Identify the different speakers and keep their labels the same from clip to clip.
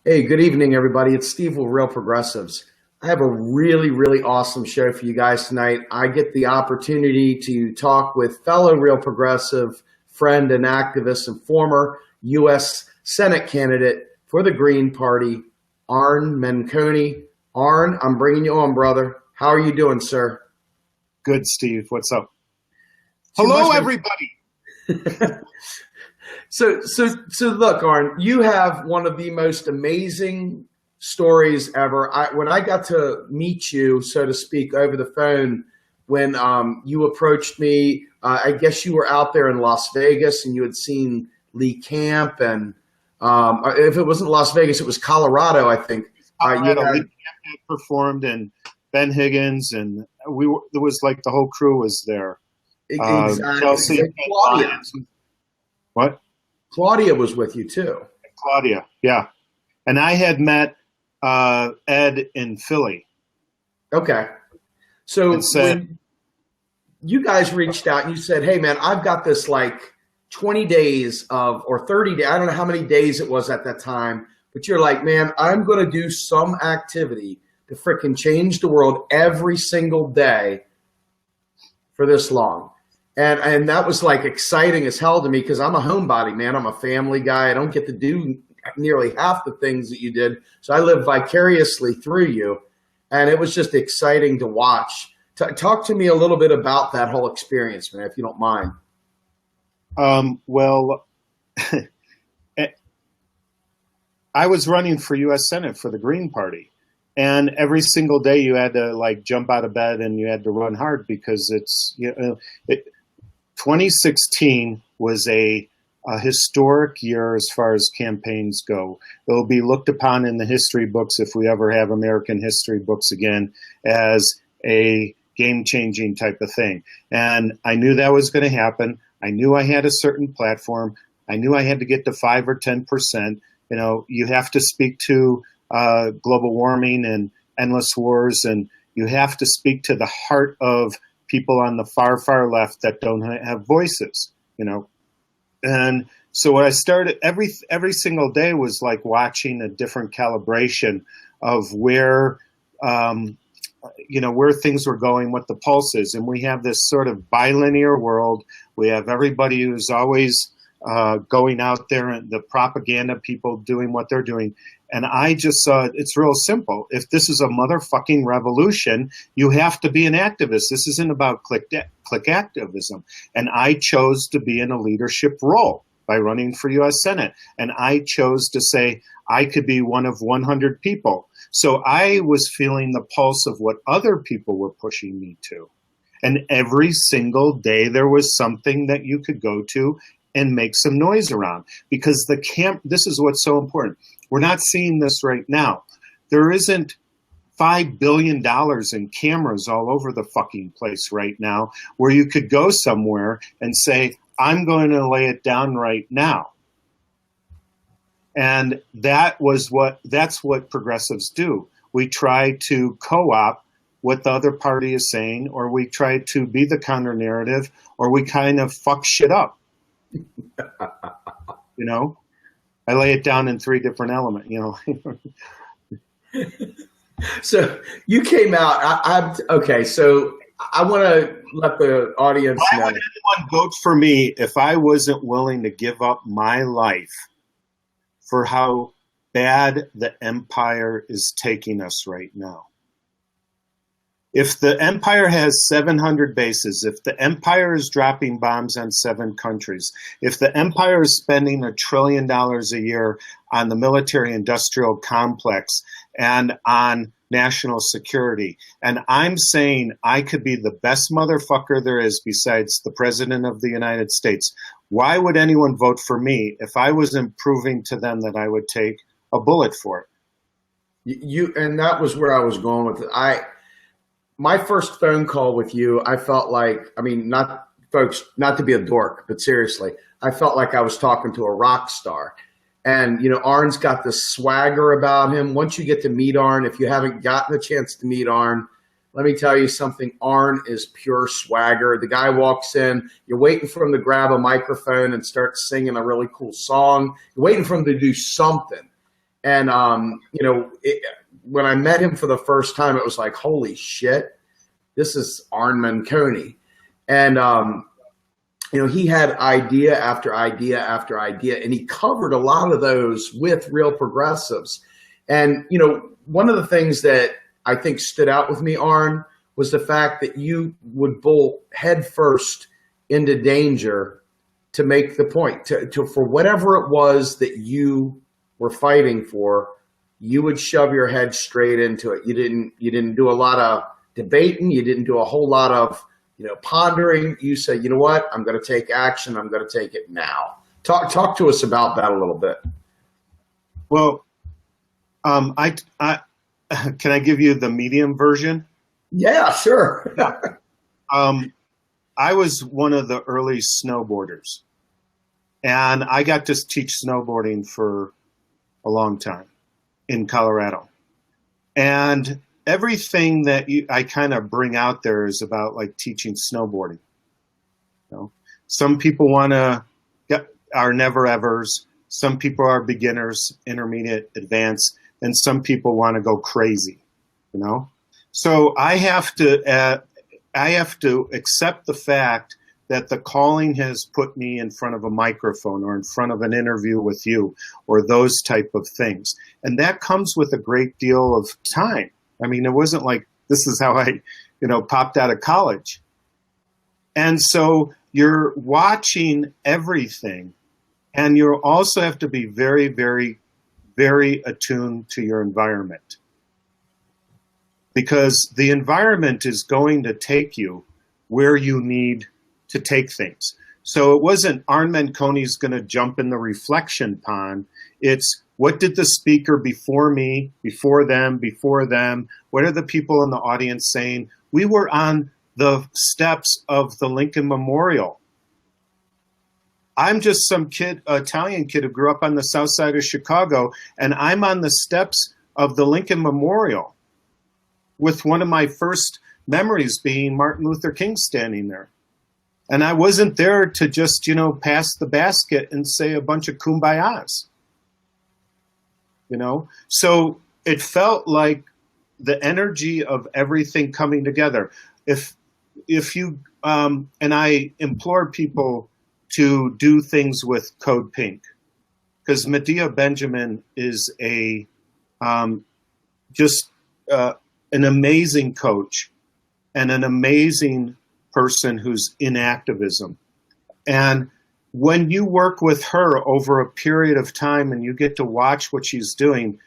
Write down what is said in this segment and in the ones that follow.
Speaker 1: Hey, good evening, everybody. It's Steve with Real Progressives. I have a really, really awesome show for you guys tonight. I get the opportunity to talk with fellow Real Progressive friend and activist and former U.S. Senate candidate for the Green Party, Arn Menconi. Arn, I'm bringing you on, brother. How are you doing, sir?
Speaker 2: Good, Steve. What's up?
Speaker 1: Too
Speaker 2: Hello,
Speaker 1: much-
Speaker 2: everybody.
Speaker 1: So look, Arn, you have one of the most amazing stories ever. When I got to meet you, so to speak, over the phone, when you approached me, I guess you were out there in Las Vegas and you had seen Lee Camp, and if it wasn't Las Vegas, it was Colorado, I think.
Speaker 2: Colorado, Lee Camp had performed, and Ben Higgins, and there was like the whole crew was there. Chelsea,
Speaker 1: Claudia.
Speaker 2: What?
Speaker 1: Claudia was with you too.
Speaker 2: Claudia, yeah. And I had met Ed in Philly.
Speaker 1: Okay. So
Speaker 2: And said-
Speaker 1: when you guys reached out and you said, hey, man, I've got this like 20 days of, or 30 days, I don't know how many days it was at that time, but you're like, man, I'm going to do some activity to freaking change the world every single day for this long. And that was like exciting as hell to me because I'm a homebody, man. I'm a family guy. I don't get to do nearly half the things that you did. So I live vicariously through you. And it was just exciting to watch. Talk to me a little bit about that whole experience, man, if you don't mind.
Speaker 2: Well, I was running for U.S. Senate for the Green Party. And every single day you had to like jump out of bed and you had to run hard because 2016 was a historic year as far as campaigns go. It will be looked upon in the history books, if we ever have American history books again, as a game-changing type of thing. And I knew that was going to happen. I knew I had a certain platform. I knew I had to get to 5 or 10%. You know, you have to speak to global warming and endless wars, and you have to speak to the heart of people on the far, far left that don't have voices, you know. And so what I started every single day was like watching a different calibration of where, where things were going, what the pulse is. And we have this sort of bilinear world. We have everybody who's always going out there and the propaganda people doing what they're doing. And I just saw it's real simple. If this is a motherfucking revolution, you have to be an activist. This isn't about click activism. And I chose to be in a leadership role by running for U.S. Senate. And I chose to say I could be one of 100 people. So I was feeling the pulse of what other people were pushing me to. And every single day there was something that you could go to and make some noise around, because this is what's so important. We're not seeing this right now. There isn't $5 billion in cameras all over the fucking place right now where you could go somewhere and say, I'm going to lay it down right now. And that's what progressives do. We try to co-opt what the other party is saying, or we try to be the counter narrative, or we kind of fuck shit up. You know, I lay it down in 3 different elements, you know.
Speaker 1: So you came out. Okay, so I want to let the audience know.
Speaker 2: Why would anyone vote for me if I wasn't willing to give up my life for how bad the empire is taking us right now? If the empire has 700 bases, if the empire is dropping bombs on 7 countries, if the empire is spending $1 trillion a year on the military-industrial complex and on national security, and I'm saying I could be the best motherfucker there is besides the President of the United States, why would anyone vote for me if I wasn't proving to them that I would take a bullet for it?
Speaker 1: And that was where I was going with it. My first phone call with you, I felt like, I mean, not to be a dork, but seriously, I felt like I was talking to a rock star. And, you know, Arn's got this swagger about him. Once you get to meet Arn, if you haven't gotten the chance to meet Arn, let me tell you something. Arn is pure swagger. The guy walks in, you're waiting for him to grab a microphone and start singing a really cool song. You're waiting for him to do something. And, when I met him for the first time, it was like, holy shit, this is Arn Menconi. And, he had idea after idea after idea, and he covered a lot of those with real progressives. And, one of the things that I think stood out with me, Arn, was the fact that you would bolt headfirst into danger to make the point, to for whatever it was that you were fighting for, you would shove your head straight into it. You didn't do a lot of debating. You didn't do a whole lot of, pondering. You said, you know what, I'm going to take action. I'm going to take it now. Talk to us about that a little bit.
Speaker 2: Well, I can I give you the medium version?
Speaker 1: Yeah, sure.
Speaker 2: I was one of the early snowboarders, and I got to teach snowboarding for a long time in Colorado. And everything that I kind of bring out there is about like teaching snowboarding. Some people are never evers. Some people are beginners, intermediate, advanced, and some people want to go crazy. So I have to accept the fact that the calling has put me in front of a microphone or in front of an interview with you or those type of things. And that comes with a great deal of time. I mean, it wasn't like this is how I, popped out of college. And so you're watching everything, and you also have to be very, very, very attuned to your environment. Because the environment is going to take you where you need to take things. So it wasn't Arn Menconi's going to jump in the reflection pond. It's what did the speaker before me, before them, what are the people in the audience saying? We were on the steps of the Lincoln Memorial. I'm just some Italian kid who grew up on the south side of Chicago, and I'm on the steps of the Lincoln Memorial, with one of my first memories being Martin Luther King standing there. And I wasn't there to just, pass the basket and say a bunch of kumbayas. So it felt like the energy of everything coming together. If you, and I implore people to do things with Code Pink, because Medea Benjamin is an amazing coach and an amazing person who's in activism. And when you work with her over a period of time and you get to watch what she's doing,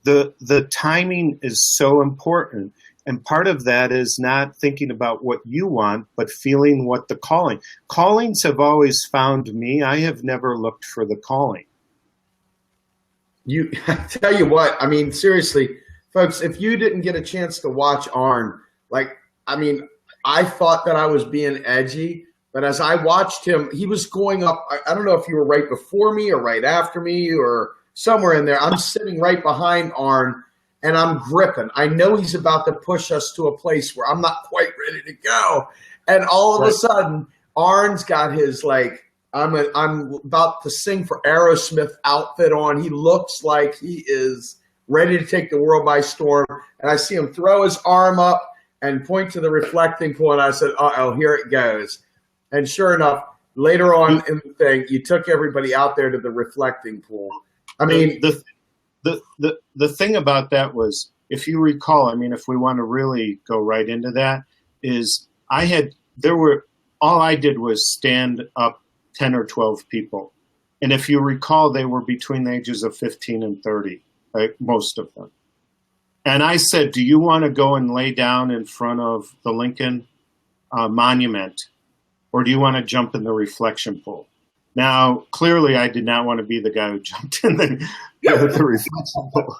Speaker 2: the timing is so important. And part of that is not thinking about what you want, but feeling what the callings have always found me. I have never looked for the calling.
Speaker 1: I tell you what, I mean, seriously, folks, if you didn't get a chance to watch Arn, I thought that I was being edgy, but as I watched him, he was going up. I don't know if you were right before me or right after me or somewhere in there. I'm sitting right behind Arn, and I'm gripping. I know he's about to push us to a place where I'm not quite ready to go. And all of a sudden, Arn's got his, I'm about to sing for Aerosmith outfit on. He looks like he is ready to take the world by storm. And I see him throw his arm up and point to the reflecting pool. And I said, uh-oh, here it goes. And sure enough, later on in the thing, you took everybody out there to the reflecting pool. I mean,
Speaker 2: the thing about that was, if you recall, if we want to really go right into that, is all I did was stand up 10 or 12 people. And if you recall, they were between the ages of 15 and 30, most of them. And I said, do you want to go and lay down in front of the Lincoln Monument, or do you want to jump in the reflection pool? Now, clearly, I did not want to be the guy who jumped in the reflection pool.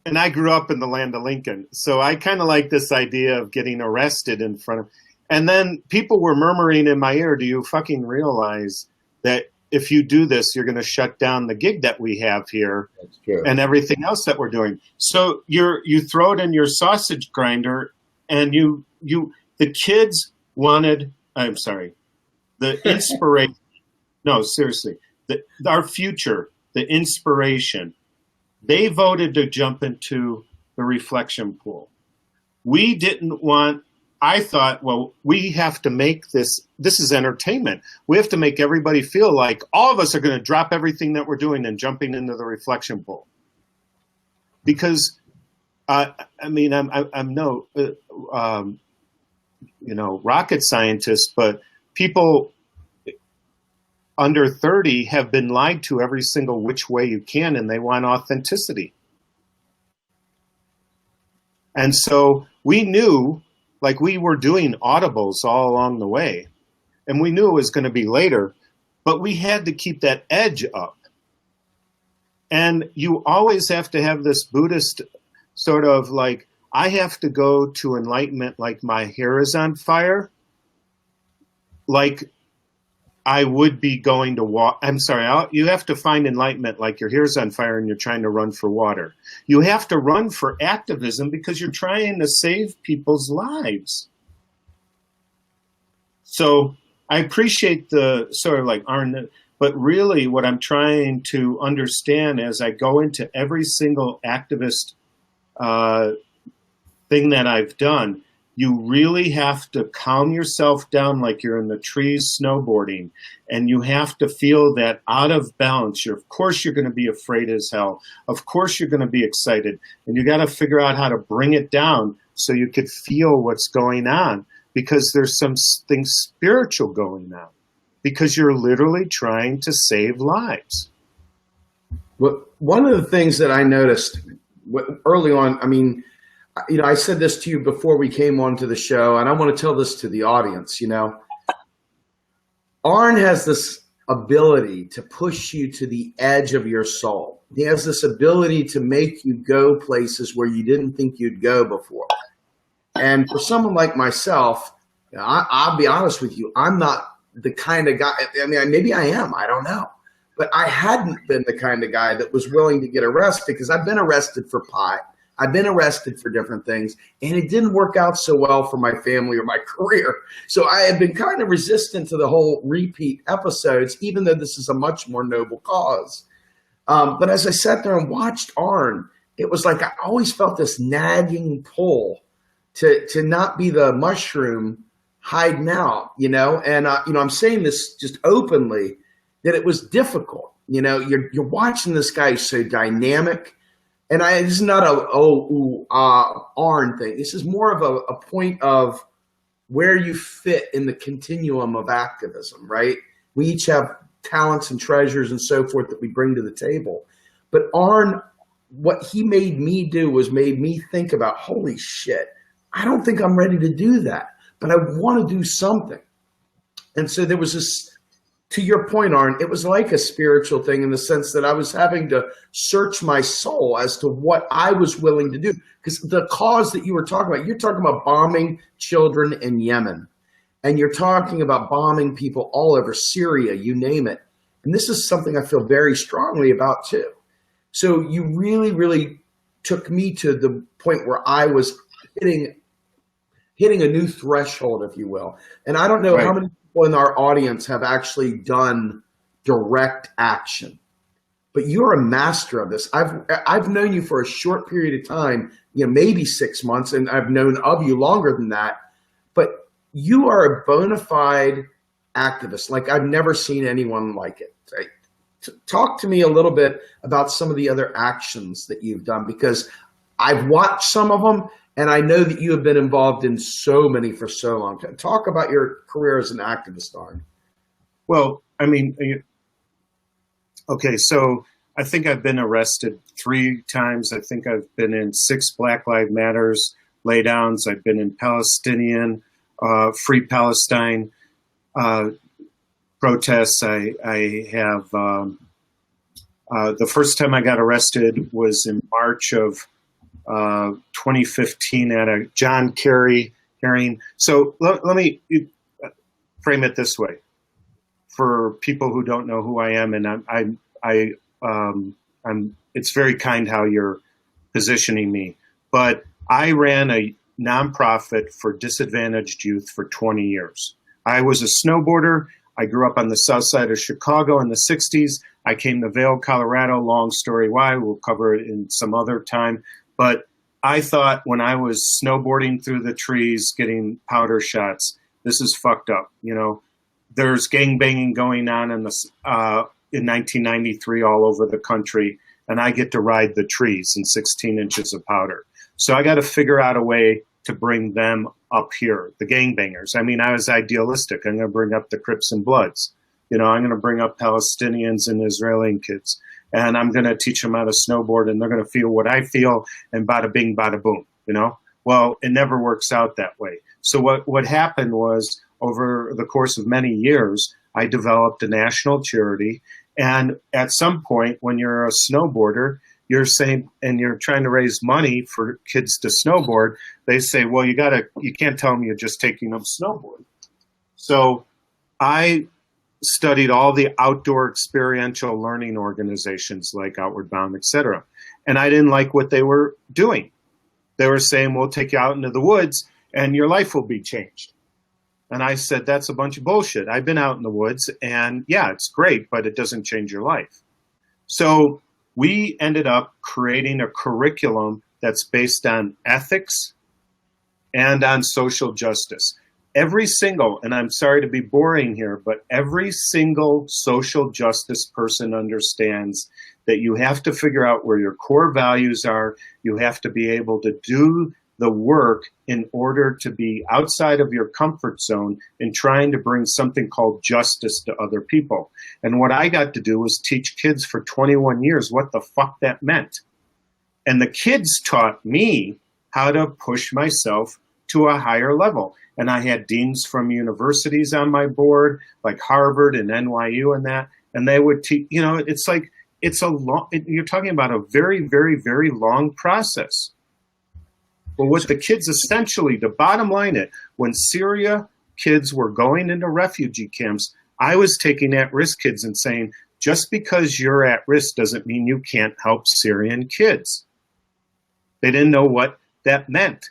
Speaker 2: And I grew up in the land of Lincoln, so I kind of like this idea of getting arrested in front of. And then people were murmuring in my ear, "Do you fucking realize that if you do this, you're going to shut down the gig that we have here and everything else that we're doing?" So you throw it in your sausage grinder, and the kids wanted. I'm sorry, the inspiration No, seriously. Our future, the inspiration, they voted to jump into the reflection pool. We didn't want, I thought, well, we have to make this is entertainment. We have to make everybody feel like all of us are going to drop everything that we're doing and jumping into the reflection pool. Because, I mean, I'm no, rocket scientist, but people under 30 have been lied to every single which way you can, and they want authenticity. And so we knew, like, we were doing audibles all along the way, and we knew it was going to be later, but we had to keep that edge up. And you always have to have this Buddhist sort of like, I have to go to enlightenment like my hair is on fire, like I would be going to walk. I'm sorry, you have to find enlightenment like your hair's on fire and you're trying to run for water. You have to run for activism because you're trying to save people's lives. So I appreciate the sort of like Arn, but really what I'm trying to understand as I go into every single activist thing that I've done, you really have to calm yourself down like you're in the trees snowboarding, and you have to feel that out of balance. Of course you're going to be afraid as hell. Of course you're going to be excited, and you got to figure out how to bring it down so you could feel what's going on, because there's something spiritual going on, because you're literally trying to save lives.
Speaker 1: Well, one of the things that I noticed early on, I mean, I said this to you before we came onto the show, and I want to tell this to the audience. Arn has this ability to push you to the edge of your soul. He has this ability to make you go places where you didn't think you'd go before. And for someone like myself, I'll be honest with you, I'm not the kind of guy, I mean, maybe I am, I don't know. But I hadn't been the kind of guy that was willing to get arrested, because I've been arrested for pot. I've been arrested for different things, and it didn't work out so well for my family or my career. So I had been kind of resistant to the whole repeat episodes, even though this is a much more noble cause. But as I sat there and watched Arn, it was like I always felt this nagging pull to not be the mushroom hiding out, And I'm saying this just openly, that it was difficult. You're watching this guy so dynamic. And this is not Arn thing. This is more of a point of where you fit in the continuum of activism, right? We each have talents and treasures and so forth that we bring to the table. But Arn, what he made me do was made me think about, holy shit, I don't think I'm ready to do that, but I want to do something. And so there was this, to your point, Arn, it was like a spiritual thing in the sense that I was having to search my soul as to what I was willing to do. Because the cause that you were talking about, you're talking about bombing children in Yemen. And you're talking about bombing people all over Syria, you name it. And this is something I feel very strongly about too. So you really, really took me to the point where I was hitting a new threshold, if you will. And I don't know how many people in our audience have actually done direct action, but you're a master of this. I've known you for a short period of time, maybe 6 months, and I've known of you longer than that, but you are a bona fide activist. Like I've never seen anyone like it. Right? Talk to me a little bit about some of the other actions that you've done, because I've watched some of them, and I know that you have been involved in so many for so long. Talk about your career as an activist, Arn.
Speaker 2: Well, I mean, okay, so I think I've been arrested 3 times. I think I've been in 6 Black Lives Matters laydowns. I've been in Palestinian, Free Palestine protests. I have, the first time I got arrested was in March of 2015 at a John Kerry hearing. So let me frame it this way for people who don't know who I am, and I'm it's very kind how you're positioning me, but I ran a nonprofit for disadvantaged youth for 20 years. I was a snowboarder. I grew up on the south side of Chicago in the 60s. I came to Vail, Colorado. Long story why. We'll cover it in some other time. But I thought when I was snowboarding through the trees, getting powder shots, this is fucked up. You know, there's gangbanging going on in 1993 all over the country, and I get to ride the trees in 16 inches of powder. So I got to figure out a way to bring them up here, the gangbangers. I mean, I was idealistic. I'm going to bring up the Crips and Bloods. You know, I'm going to bring up Palestinians and Israeli kids, and I'm going to teach them how to snowboard, and they're going to feel what I feel, and bada bing, bada boom, you know? Well, it never works out that way. So what happened was, over the course of many years, I developed a national charity, and at some point, when you're a snowboarder, you're saying, and you're trying to raise money for kids to snowboard, they say, well, you can't tell them you're just taking them snowboard. So I studied all the outdoor experiential learning organizations like Outward Bound, et cetera. And I didn't like what they were doing. They were saying, we'll take you out into the woods and your life will be changed. And I said, that's a bunch of bullshit. I've been out in the woods and yeah, it's great, but it doesn't change your life. So we ended up creating a curriculum that's based on ethics and on social justice. Every single, and I'm sorry to be boring here, but every single social justice person understands that you have to figure out where your core values are. You have to be able to do the work in order to be outside of your comfort zone in trying to bring something called justice to other people. And what I got to do was teach kids for 21 years what the fuck that meant. And the kids taught me how to push myself to a higher level. And I had deans from universities on my board, like Harvard and NYU and that, and they would teach, you know, it's like, you're talking about a very, very, very long process. Well, what the kids essentially, the bottom line it, when Syria kids were going into refugee camps, I was taking at-risk kids and saying, just because you're at risk doesn't mean you can't help Syrian kids. They didn't know what that meant.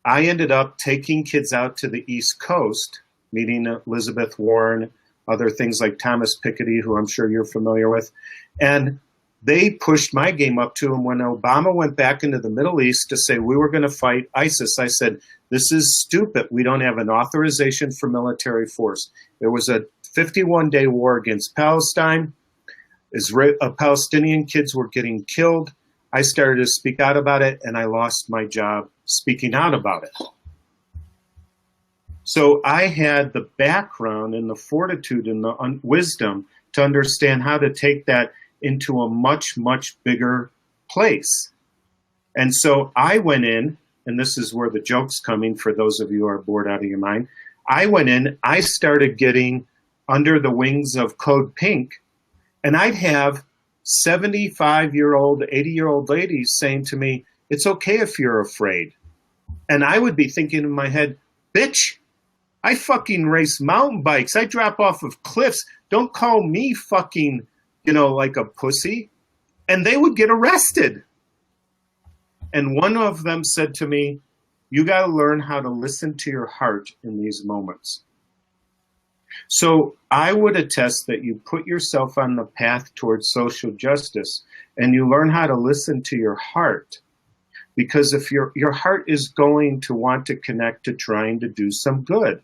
Speaker 2: I ended up taking kids out to the East Coast, meeting Elizabeth Warren, other things like Thomas Piketty, who I'm sure you're familiar with, and they pushed my game up to them when Obama went back into the Middle East to say we were going to fight ISIS. I said, this is stupid. We don't have an authorization for military force. There was a 51-day war against Palestine. Palestinian kids were getting killed. I started to speak out about it, and I lost my job speaking out about it. So I had the background and the fortitude and the wisdom to understand how to take that into a much, much bigger place. And so I went in, and this is where the joke's coming for those of you who are bored out of your mind. I went in, I started getting under the wings of Code Pink, and I'd have 75-year-old, 80-year-old ladies saying to me, it's okay if you're afraid. And I would be thinking in my head, bitch, I fucking race mountain bikes. I drop off of cliffs. Don't call me fucking, like a pussy. And they would get arrested. And one of them said to me, you got to learn how to listen to your heart in these moments. So I would attest that you put yourself on the path towards social justice and you learn how to listen to your heart. Because if your heart is going to want to connect to trying to do some good.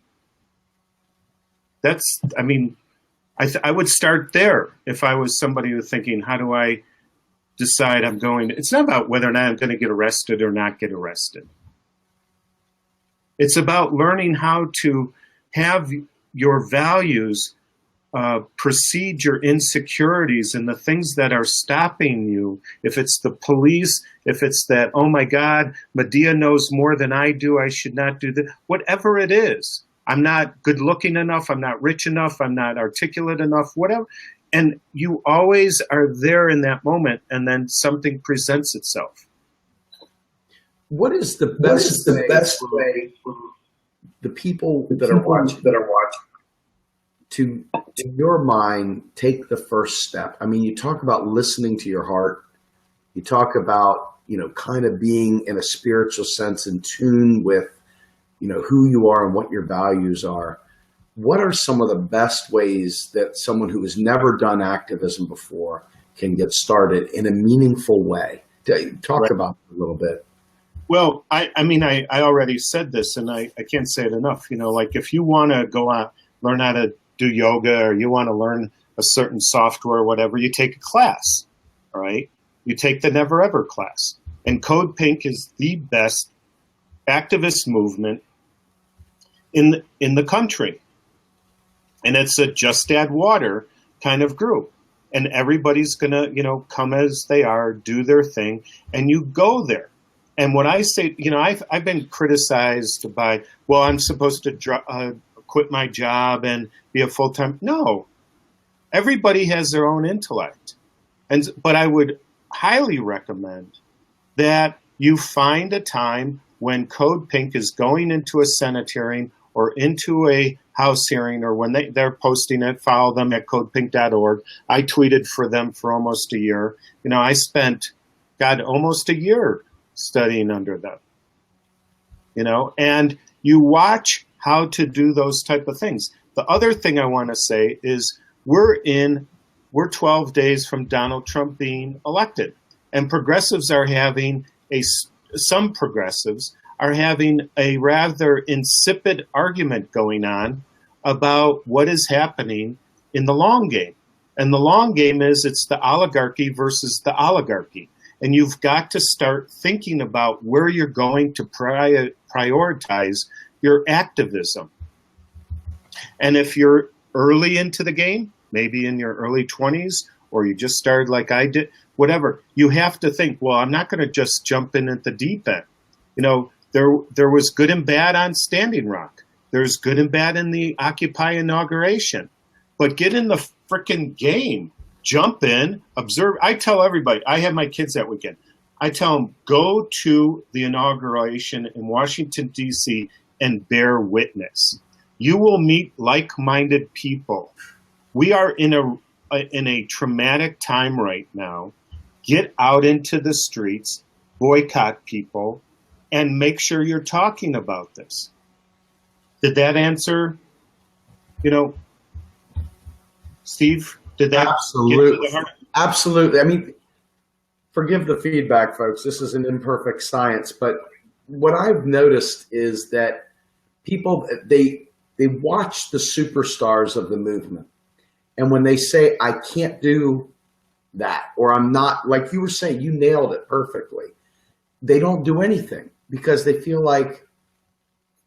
Speaker 2: I would start there if I was somebody who's thinking, how do I decide I'm going to, it's not about whether or not I'm going to get arrested or not get arrested. It's about learning how to have your values precede your insecurities and the things that are stopping you. If it's the police, if it's that, oh my God, Medea knows more than I do, I should not do that, whatever it is. I'm not good looking enough, I'm not rich enough, I'm not articulate enough, whatever. And you always are there in that moment and then something presents itself.
Speaker 1: What is the best way for the people that are watching to, in your mind, take the first step? I mean, you talk about listening to your heart. You talk about, kind of being in a spiritual sense in tune with, who you are and what your values are. what are some of the best ways that someone who has never done activism before can get started in a meaningful way? Talk
Speaker 2: Right.
Speaker 1: about it a little bit.
Speaker 2: Well, I mean, I already said this, and I can't say it enough. You know, like if you want to go out, learn how to do yoga, or you want to learn a certain software or whatever, you take a class, all right? You take the Never Ever class. And Code Pink is the best activist movement in the country. And it's a just add water kind of group. And everybody's going to, you know, come as they are, do their thing, and you go there. And what I say, you know, I've been criticized by, well, I'm supposed to quit my job and be a full-time. No, everybody has their own intellect. But I would highly recommend that you find a time when Code Pink is going into a Senate hearing or into a House hearing, or when they're posting it, follow them at codepink.org. I tweeted for them for almost a year. You know, I spent, God, almost a year studying under them, you know, and you watch how to do those type of things. The other thing I want to say is we're 12 days from Donald Trump being elected, and progressives are having some progressives are having a rather insipid argument going on about what is happening in the long game. And the long game is it's the oligarchy versus the oligarchy. And you've got to start thinking about where you're going to prioritize your activism. And if you're early into the game, maybe in your early 20s, or you just started like I did, whatever, you have to think, well, I'm not going to just jump in at the deep end. You know, there was good and bad on Standing Rock. There's good and bad in the Occupy inauguration. But get in the frickin' game. Jump in, observe. I tell everybody, I have my kids that weekend. I tell them, go to the inauguration in Washington, D.C. and bear witness. You will meet like-minded people. We are in a traumatic time right now. Get out into the streets, boycott people, and make sure you're talking about this. Did that answer, you know, Steve? Did that
Speaker 1: Absolutely.
Speaker 2: get to the heart?
Speaker 1: Absolutely. I mean, forgive the feedback, folks. This is an imperfect science, but what I've noticed is that people, they watch the superstars of the movement. And when they say, I can't do that, or I'm not, like you were saying, you nailed it perfectly. They don't do anything because they feel like,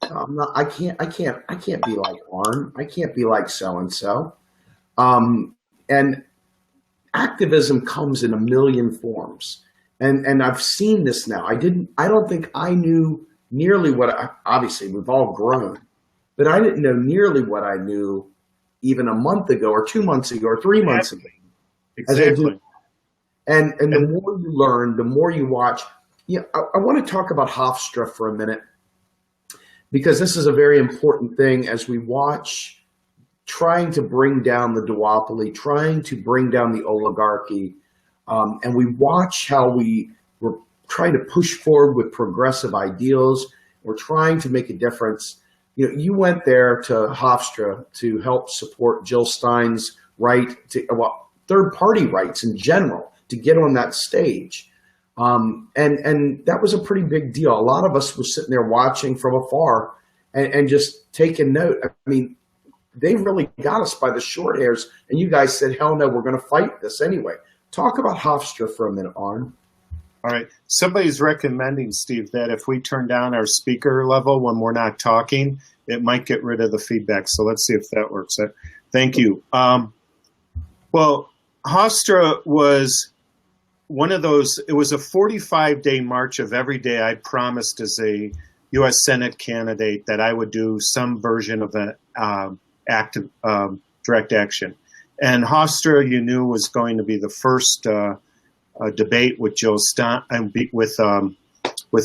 Speaker 1: I can't be like Arn. I can't be like so-and-so. And activism comes in a million forms. And I've seen this now. I don't think I knew nearly obviously we've all grown, but I didn't know nearly what I knew even a month ago or 2 months ago or 3 months ago.
Speaker 2: Exactly.
Speaker 1: And the more you learn, the more you watch. Yeah, I want to talk about Hofstra for a minute, because this is a very important thing as we watch trying to bring down the duopoly, trying to bring down the oligarchy, and we watch how we're trying to push forward with progressive ideals. We're trying to make a difference. You know, you went there to Hofstra to help support Jill Stein's right to, well, third-party rights in general to get on that stage. And that was a pretty big deal. A lot of us were sitting there watching from afar and just taking note. I mean, they really got us by the short hairs, and you guys said, hell no, we're going to fight this anyway. Talk about Hofstra for a minute, Arn.
Speaker 2: All right. Somebody's recommending, Steve, that if we turn down our speaker level when we're not talking, it might get rid of the feedback. So let's see if that works. Thank you. Well, Hofstra was one of those, it was a 45-day march of every day I promised as a U.S. Senate candidate that I would do some version of an direct action. And Hofstra, you knew, was going to be the first debate with Jill Stein and with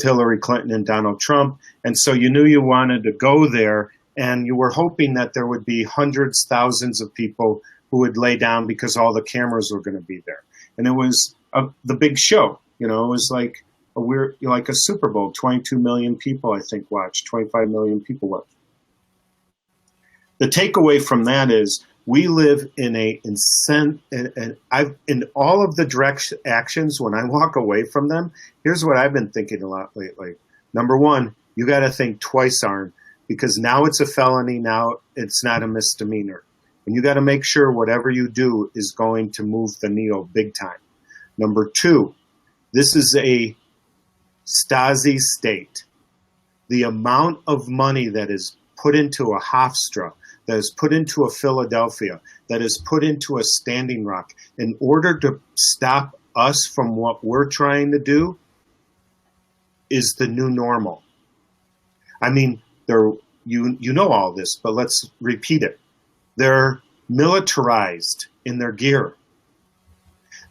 Speaker 2: Hillary Clinton and Donald Trump. And so you knew you wanted to go there, and you were hoping that there would be hundreds, thousands of people who would lay down because all the cameras were going to be there. And it was the big show. You know, it was like like a Super Bowl. 22 million people, I think, watched. 25 million people watched. The takeaway from that is we live in in all of the direct actions, when I walk away from them, here's what I've been thinking a lot lately. Number one, you got to think twice, Arn, because now it's a felony. Now it's not a misdemeanor. And you got to make sure whatever you do is going to move the needle big time. Number two, this is a Stasi state. The amount of money that is put into a Hofstra, that is put into a Philadelphia, that is put into a Standing Rock in order to stop us from what we're trying to do is the new normal. I mean, you know all this, but let's repeat it. They're militarized in their gear.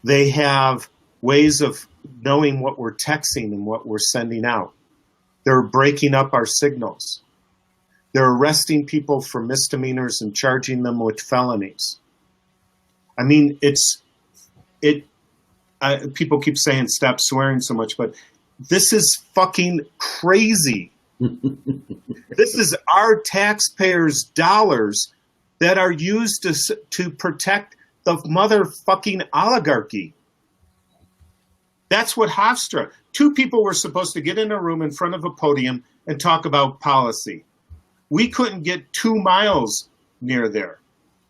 Speaker 2: They have ways of knowing what we're texting and what we're sending out. They're breaking up our signals. They're arresting people for misdemeanors and charging them with felonies. I mean, people keep saying stop swearing so much, but this is fucking crazy. This is our taxpayers' dollars that are used to protect the motherfucking oligarchy. That's what Hofstra. Two people were supposed to get in a room in front of a podium and talk about policy. We couldn't get 2 miles near there.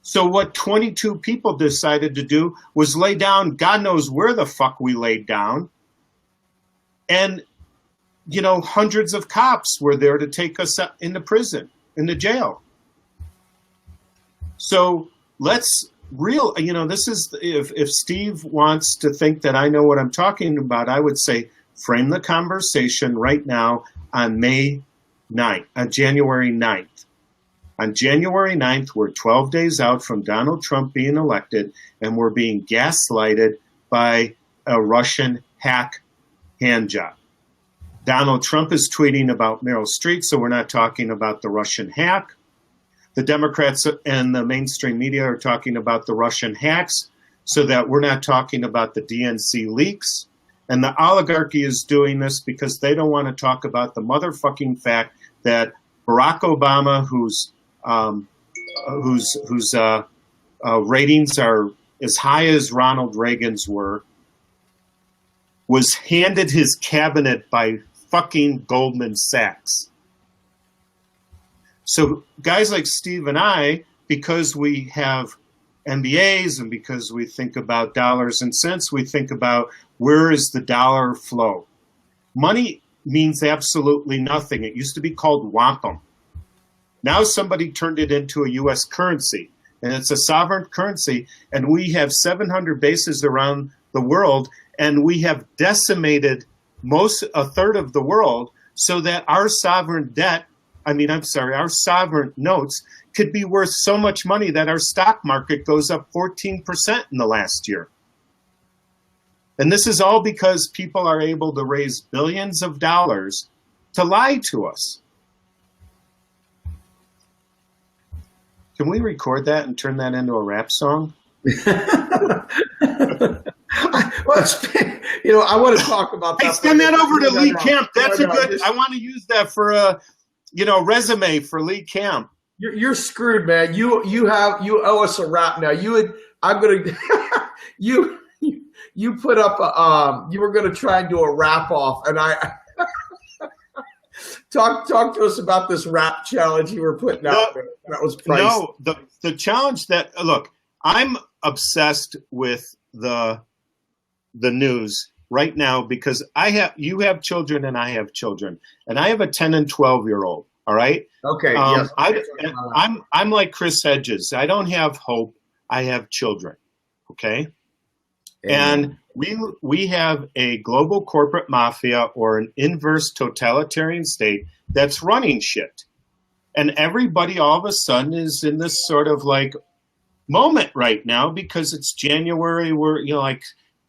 Speaker 2: So what 22 people decided to do was lay down, God knows where the fuck we laid down. And, you know, hundreds of cops were there to take us into prison, into jail. So let's this is, if Steve wants to think that I know what I'm talking about, I would say frame the conversation right now on January 9th. On January 9th, we're 12 days out from Donald Trump being elected, and we're being gaslighted by a Russian hack hand job. Donald Trump is tweeting about Meryl Streep, so we're not talking about the Russian hack. The Democrats and the mainstream media are talking about the Russian hacks, so that we're not talking about the DNC leaks. And the oligarchy is doing this because they don't want to talk about the motherfucking fact that Barack Obama, whose ratings are as high as Ronald Reagan's were, was handed his cabinet by fucking Goldman Sachs. So guys like Steve and I, because we have MBAs and because we think about dollars and cents, we think about where is the dollar flow. Money means absolutely nothing. It used to be called wampum. Now somebody turned it into a U.S. currency, and it's a sovereign currency, and we have 700 bases around the world, and we have decimated a third of the world so that our sovereign our sovereign notes could be worth so much money that our stock market goes up 14% in the last year. And this is all because people are able to raise billions of dollars to lie to us. Can we record that and turn that into a rap song?
Speaker 1: I want to talk about that.
Speaker 2: Hey, send that over to Lee Camp. That's I want to use that for a, resume for Lee Camp.
Speaker 1: You're screwed, man. You owe us a rap now. You put up you were going to try and do a rap off, and I talk to us about this rap challenge you were putting out there. That was pricey.
Speaker 2: No, the challenge that look, I'm obsessed with the news right now because you have children and I have children, and I have a 10 and 12-year-old. All right. Okay. Yes. I'm like Chris Hedges. I don't have hope. I have children. Okay. Amen. And we have a global corporate mafia or an inverse totalitarian state that's running shit. And everybody all of a sudden is in this sort of like moment right now because it's January. We're, like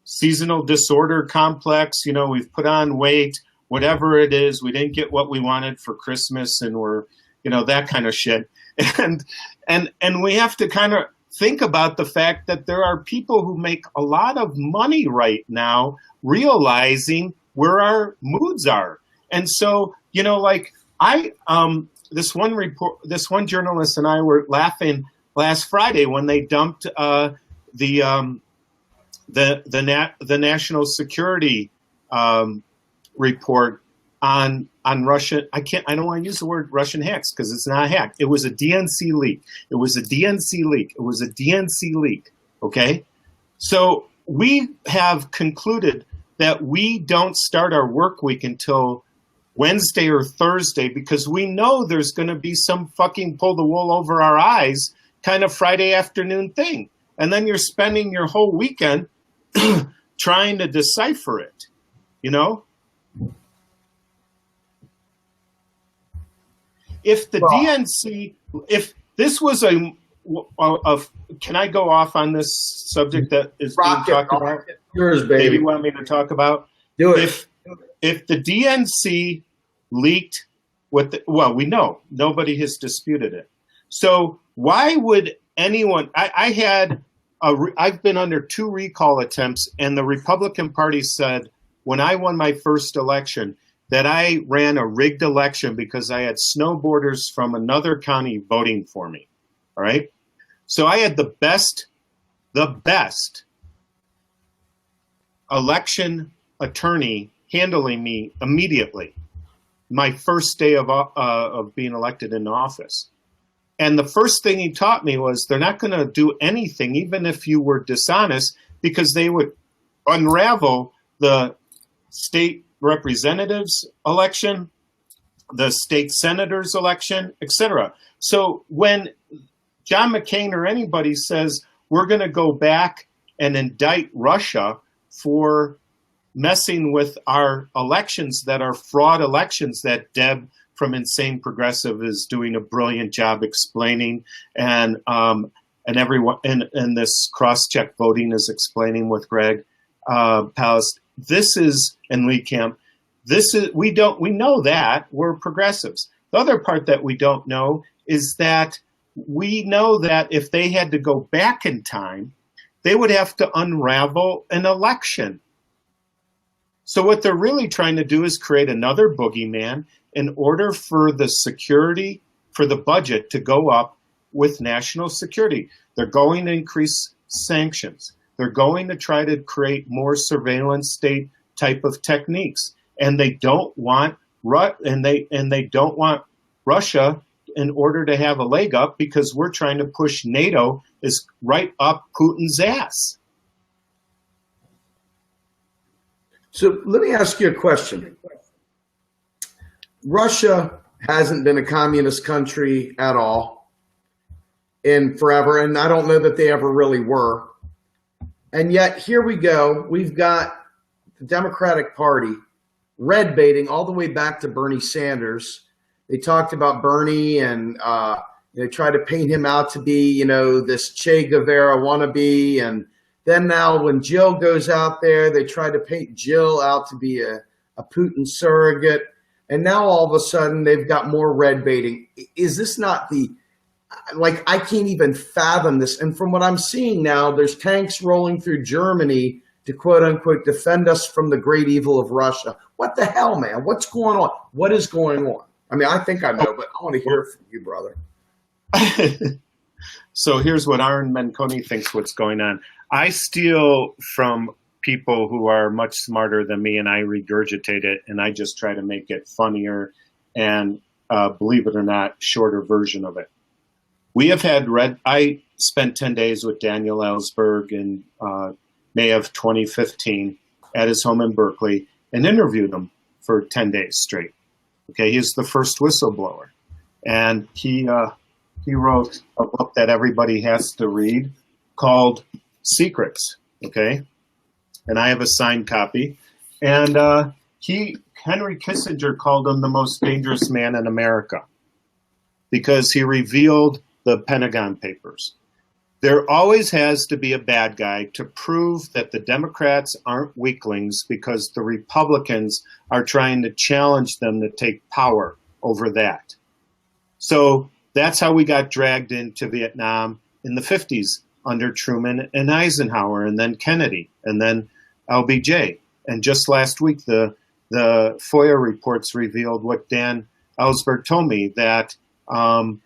Speaker 2: seasonal disorder complex. We've put on weight, whatever it is. We didn't get what we wanted for Christmas, and we're, that kind of shit. And we have to kind of think about the fact that there are people who make a lot of money right now realizing where our moods are. And so, this one journalist and I were laughing last Friday when they dumped the national security report on Russia. I don't want to use the word Russian hacks because it's not a hack. It was a DNC leak. It was a DNC leak. It was a DNC leak. Okay, so we have concluded that we don't start our work week until Wednesday or Thursday because we know there's going to be some fucking pull the wool over our eyes kind of Friday afternoon thing. And then you're spending your whole weekend trying to decipher it, you know? If the DNC, if this was can I go off on this subject that is being talked about?
Speaker 1: Yours, baby.
Speaker 2: Maybe you want me to talk about?
Speaker 1: Do it.
Speaker 2: If the DNC leaked we know nobody has disputed it. So why would anyone? I've been under 2 recall attempts, and the Republican Party said when I won my first election that I ran a rigged election because I had snowboarders from another county voting for me. All right. So I had the best election attorney handling me immediately. My first day of being elected in office. And the first thing he taught me was they're not going to do anything, even if you were dishonest, because they would unravel the state representatives election, the state senators election, etc. So when John McCain or anybody says we're going to go back and indict Russia for messing with our elections that are fraud elections that Deb from Insane Progressive is doing a brilliant job explaining, and everyone and this cross-check voting is explaining with Greg Palast. This is, and Lee Camp, this is, we know that we're progressives. The other part that we don't know is that we know that if they had to go back in time, they would have to unravel an election. So what they're really trying to do is create another boogeyman in order for the security, for the budget to go up with national security. They're going to increase sanctions. They're going to try to create more surveillance state type of techniques. And they don't want Russia in order to have a leg up because we're trying to push NATO is right up Putin's ass.
Speaker 1: So let me ask you a question. Russia hasn't been a communist country at all in forever, and I don't know that they ever really were. And yet here we go. We've got the Democratic Party red baiting all the way back to Bernie Sanders. They talked about Bernie and they tried to paint him out to be, this Che Guevara wannabe. And then now when Jill goes out there, they try to paint Jill out to be a Putin surrogate. And now all of a sudden they've got more red baiting. Is this not I can't even fathom this. And from what I'm seeing now, there's tanks rolling through Germany to quote unquote defend us from the great evil of Russia. What the hell, man? What's going on? What is going on? I mean, I think I know, but I want to hear it from you, brother.
Speaker 2: So here's what Arn Menconi thinks what's going on. I steal from people who are much smarter than me, and I regurgitate it, and I just try to make it funnier and, believe it or not, shorter version of it. We have had I spent 10 days with Daniel Ellsberg in May of 2015 at his home in Berkeley and interviewed him for 10 days straight. Okay, he's the first whistleblower. And he wrote a book that everybody has to read called Secrets, okay? And I have a signed copy. And Henry Kissinger called him the most dangerous man in America because he revealed the Pentagon Papers. There always has to be a bad guy to prove that the Democrats aren't weaklings because the Republicans are trying to challenge them to take power over that. So that's how we got dragged into Vietnam in the 50s under Truman and Eisenhower and then Kennedy and then LBJ. And just last week, the FOIA reports revealed what Dan Ellsberg told me that, oh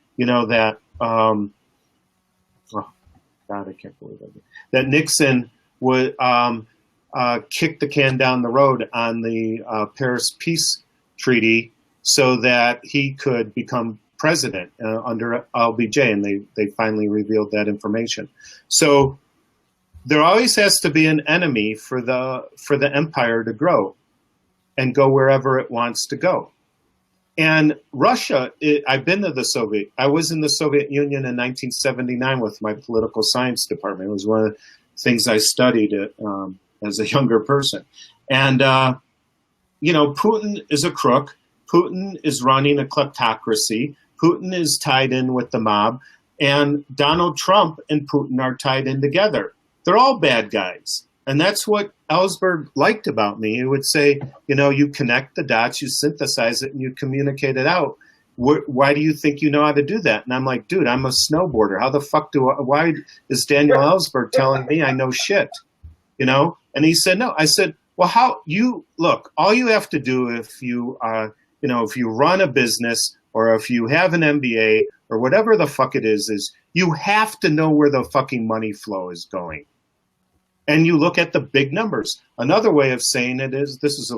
Speaker 2: God, I can't believe it, that Nixon would kick the can down the road on the Paris Peace Treaty so that he could become president under LBJ, and they finally revealed that information. So there always has to be an enemy for the empire to grow and go wherever it wants to go. And Russia, I've been to I was in the Soviet Union in 1979 with my political science department. It was one of the things I studied as a younger person. And, Putin is a crook. Putin is running a kleptocracy. Putin is tied in with the mob. And Donald Trump and Putin are tied in together. They're all bad guys. And that's what Ellsberg liked about me. He would say, you connect the dots, you synthesize it, and you communicate it out. Why do you think you know how to do that? And I'm like, dude, I'm a snowboarder. How the fuck why is Daniel Ellsberg telling me I know shit? And he said, no. I said, well, all you have to do if you run a business or if you have an MBA or whatever the fuck it is you have to know where the fucking money flow is going. And you look at the big numbers. Another way of saying it is, this is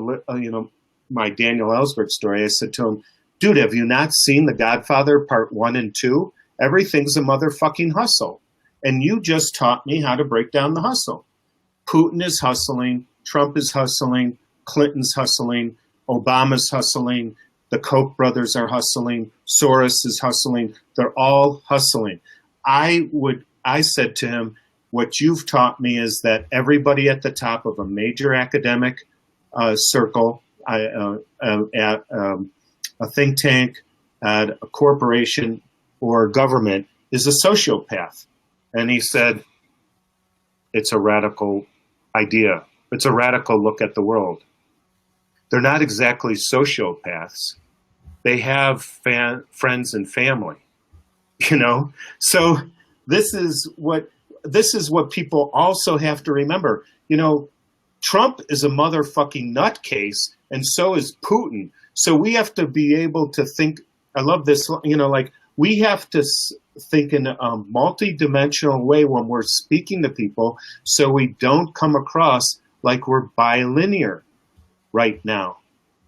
Speaker 2: my Daniel Ellsberg story. I said to him, dude, have you not seen The Godfather Part 1 and 2? Everything's a motherfucking hustle. And you just taught me how to break down the hustle. Putin is hustling. Trump is hustling. Clinton's hustling. Obama's hustling. The Koch brothers are hustling. Soros is hustling. They're all hustling. I said to him, what you've taught me is that everybody at the top of a major academic circle, at a think tank, at a corporation or government is a sociopath. And he said, it's a radical idea. It's a radical look at the world. They're not exactly sociopaths. They have friends and family, So this is what people also have to remember. Trump is a motherfucking nutcase, and so is Putin. So we have to be able to think. I love this. We have to think in a multi-dimensional way when we're speaking to people, so we don't come across like we're bilinear right now.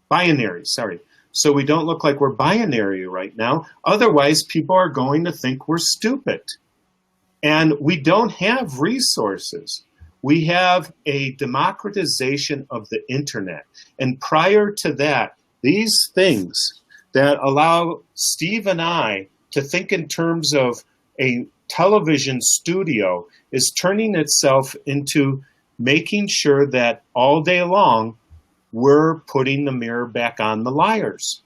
Speaker 2: Binary, sorry. So we don't look like we're binary right now. Otherwise, people are going to think we're stupid. And we don't have resources. We have a democratization of the internet. And prior to that, these things that allow Steve and I to think in terms of a television studio is turning itself into making sure that all day long we're putting the mirror back on the liars.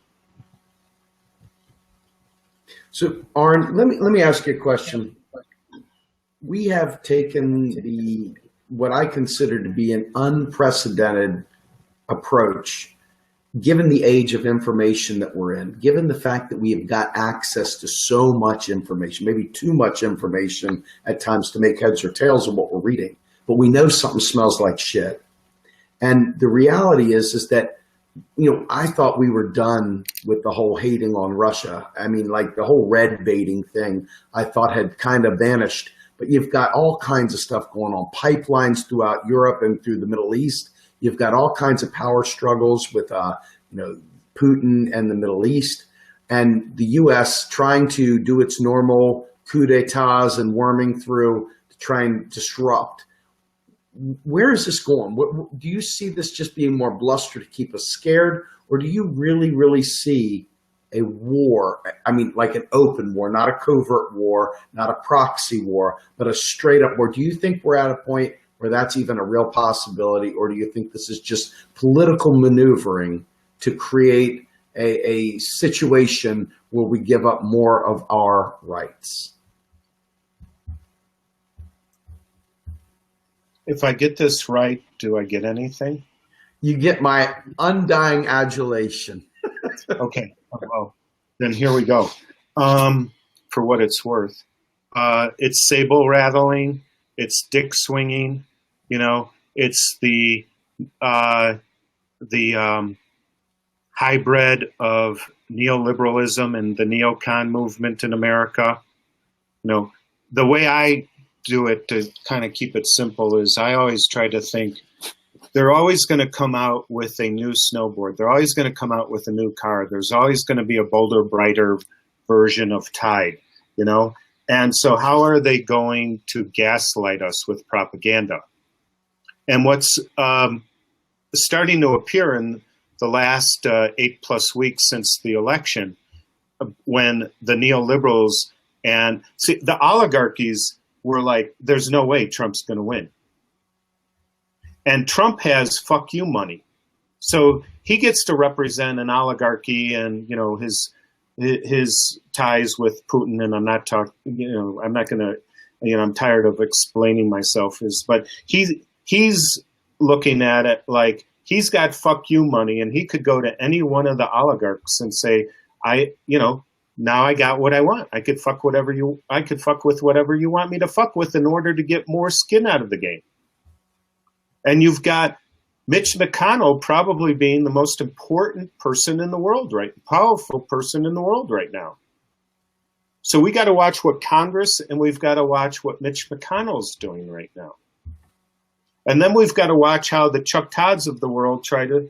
Speaker 1: So, Arn, let me ask you a question. We have taken what I consider to be an unprecedented approach, given the age of information that we're in, given the fact that we have got access to so much information, maybe too much information at times to make heads or tails of what we're reading, but we know something smells like shit. And the reality is that, I thought we were done with the whole hating on Russia. I mean, like the whole red baiting thing, I thought had kind of vanished. But you've got all kinds of stuff going on, pipelines throughout Europe and through the Middle East. You've got all kinds of power struggles with, Putin and the Middle East, and the U.S. trying to do its normal coups d'etats and worming through to try and disrupt. Where is this going? Do you see this just being more bluster to keep us scared, or do you really, really see a war? I mean, like an open war, not a covert war, not a proxy war, but a straight up war. Do you think we're at a point where that's even a real possibility, or do you think this is just political maneuvering to create a situation where we give up more of our rights?
Speaker 2: If I get this right, do I get anything?
Speaker 1: You get my undying adulation.
Speaker 2: Okay. Well, then here we go. For what it's worth, it's sable rattling, it's dick swinging, it's the hybrid of neoliberalism and the neocon movement in America. The way I do it to kind of keep it simple is I always try to think they're always going to come out with a new snowboard. They're always going to come out with a new car. There's always going to be a bolder, brighter version of Tide, And so how are they going to gaslight us with propaganda? And what's starting to appear in the last 8+ weeks since the election, when the neoliberals and the oligarchies were like, there's no way Trump's going to win. And Trump has fuck you money. So he gets to represent an oligarchy and, his ties with Putin. And I'm not talking, I'm not going to, I'm tired of explaining myself but he's looking at it like he's got fuck you money and he could go to any one of the oligarchs and say, now I got what I want. I could fuck with whatever you want me to fuck with in order to get more skin out of the game. And you've got Mitch McConnell probably being the most important person in the world, powerful person in the world right now. So we got to watch what Congress and we've got to watch what Mitch McConnell's doing right now. And then we've got to watch how the Chuck Todds of the world try to,